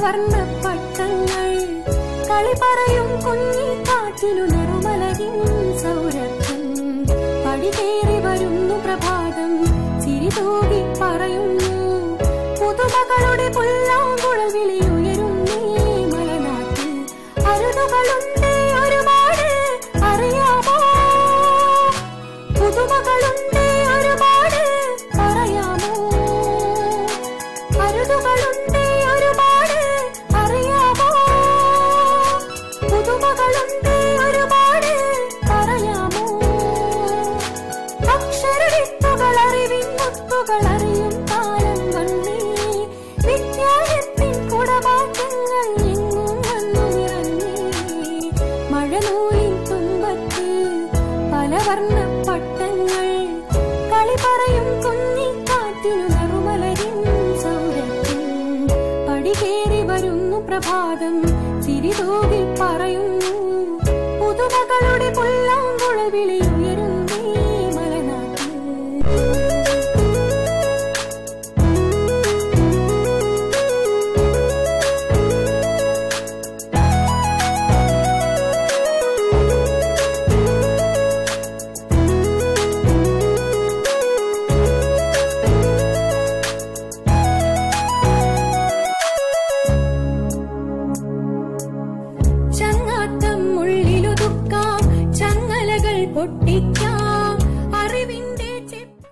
പലവർണ്ണ പട്ടങ്ങൾ കളി പറയും കുഞ്ഞി കാറ്റിനു നറുമലരിൻ സൗരഭ്യം പടികേറി വരുന്നു പ്രഭാതം ചിരി തൂകി പറയുന്നു പുതുമകളുടെ പുല്ലാങ്കുഴൽ വിളി ഉയരുന്നേ മലനാട്ടിൽ അരുതുകളുണ്ട് ഒരുപാട് അറിയാമോ പുതുമകളുണ്ട് ഒരുപാട് പറയാമോ അരുതുകളുണ്ട് ഒരുപാട് അറിയാമോ പുതുമകളുണ്ട് ഒരുപാട് പറയാമോ അക്ഷരവിത്തുകൾ അറിവിൻ മുത്തുകൾ അറിയും കാലം വന്നേ വിജ്ഞാനത്തിൻ കുടമാറ്റങ്ങൾ എങ്ങും വന്നു നിറഞ്ഞേ മഴനൂലിൻ തുമ്പത്ത് പലവർണ്ണ പട്ടങ്ങൾ കളി പറയും കുഞ്ഞിക്കാറ്റിനു നറുമലരിൻ സൗരഭ്യം പടികേറി വരുന്നു പ്രഭാതം ചിരി തൂകി പറയുന്നു പുതുമകളുടെ പുല്ലാങ്കുഴൽ വിളി ഉയരുന്നേ മലനാട്ടിൽ ചങ്ങാത്തം ഉള്ളിലൊതുക്കാം ചങ്ങലകൾ പൊട്ടിക്കാം